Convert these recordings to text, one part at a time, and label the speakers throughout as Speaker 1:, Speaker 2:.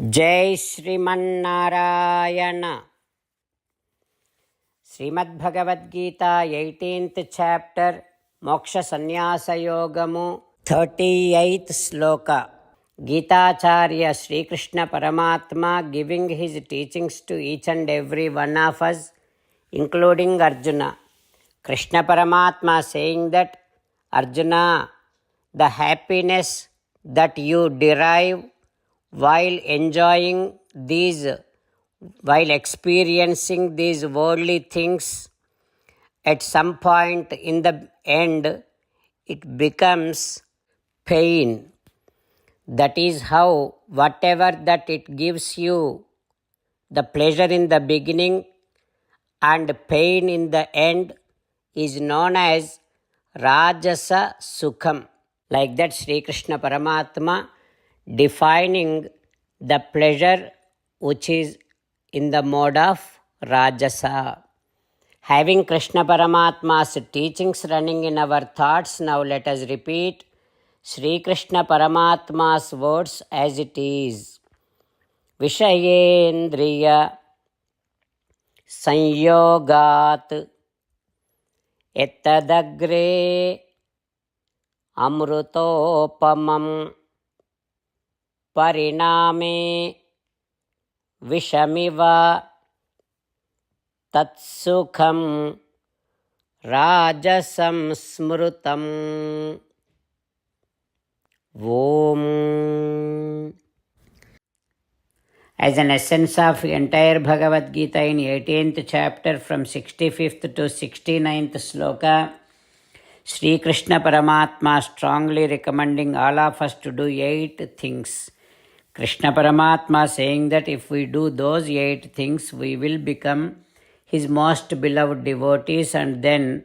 Speaker 1: Jai Sriman Narayana. Shrimad Bhagavad Gita 18th chapter Moksha Sannyasa Yogamu 38th sloka. Gitacharya Sri Krishna Paramatma giving his teachings to each and every one of us, including Arjuna. Krishna Paramatma saying that, Arjuna, the happiness that you derive while experiencing these worldly things, at some point in the end, it becomes pain. That is how whatever that it gives you, the pleasure in the beginning and pain in the end, is known as Rajasa Sukham. Like that, Sri Krishna Paramatma defining the pleasure which is in the mode of Rajasa. Having Krishna Paramatma's teachings running in our thoughts, now let us repeat Sri Krishna Paramatma's words as it is. Vishayendriya Sanyogat Ettadagre Amrutopamam Pariname Vishamiva Tatsukham Rajasam Smrutam. Om. As an essence of entire Bhagavad Gita in 18th chapter from 65th to 69th sloka, Sri Krishna Paramatma strongly recommending all of us to do 8 things. Krishna Paramatma saying that if we do those 8 things, we will become his most beloved devotees, and then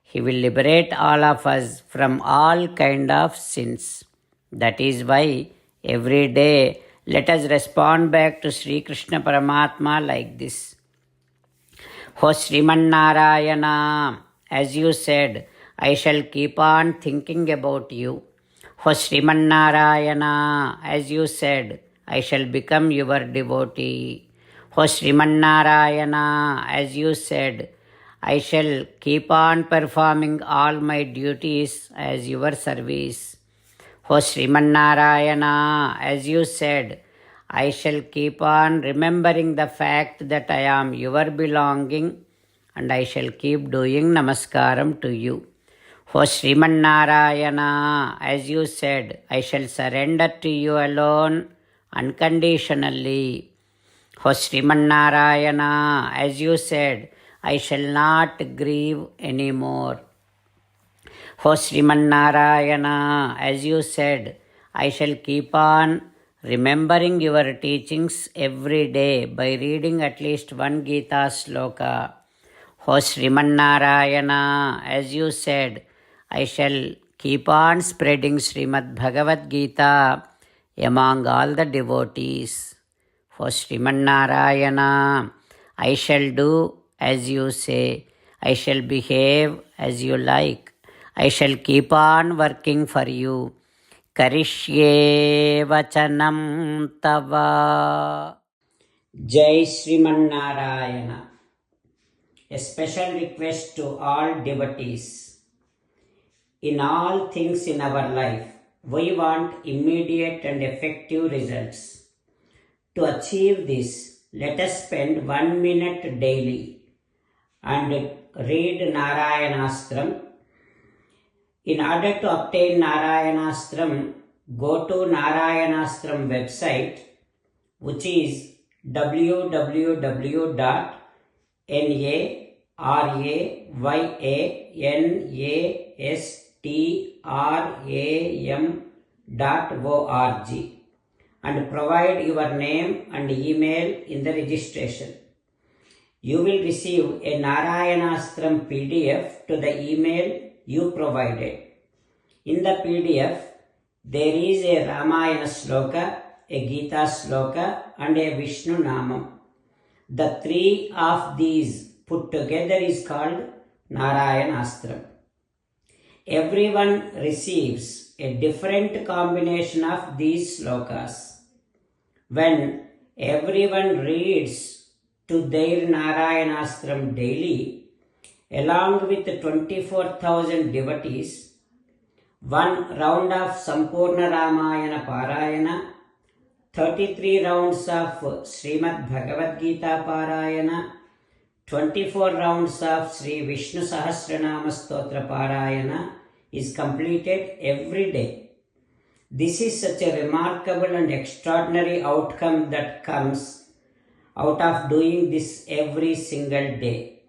Speaker 1: he will liberate all of us from all kind of sins. That is why every day let us respond back to Sri Krishna Paramatma like this. O Srimannarayana, as you said, I shall keep on thinking about you. O Srimannarayana, as you said, I shall become your devotee. O Srimannarayana, as you said, I shall keep on performing all my duties as your service. O Srimannarayana, as you said, I shall keep on remembering the fact that I am your belonging, and I shall keep doing namaskaram to you. O Srimannarayana, as you said, I shall surrender to you alone unconditionally. O Srimannarayana, as you said, I shall not grieve anymore. O Srimannarayana, as you said, I shall keep on remembering your teachings every day by reading at least one Gita sloka. O Srimannarayana, as you said, I shall keep on spreading Srimad Bhagavad Gita among all the devotees. O Srimannarayana, I shall do as you say. I shall behave as you like. I shall keep on working for you. Karishye vachanam tava. Jai Srimannarayana. A special request to all devotees. In all things in our life, we want immediate and effective results. To achieve this, let us spend 1 minute daily and read Narayanastram. In order to obtain Narayanastram, go to Narayanastram website, which is www.narayanastram.org, and provide your name and email in the registration. You will receive a Narayanastram PDF to the email you provided. In the PDF, there is a Ramayana sloka, a Gita sloka, and a Vishnu Namam. The 3 of these put together is called Narayanastram. Everyone receives a different combination of these slokas. when everyone reads to their Narayanastram daily, along with 24,000 devotees, one round of Sampurna Ramayana Parayana, 33 rounds of Srimad Bhagavad Gita Parayana, 24 rounds of Sri Vishnu Sahasranama Stotra Parayana is completed every day. This is such a remarkable and extraordinary outcome that comes out of doing this every single day.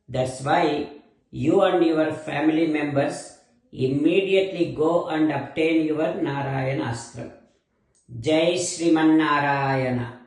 Speaker 1: That's why you and your family members immediately go and obtain your Narayana Astram. Jai Sriman Narayana.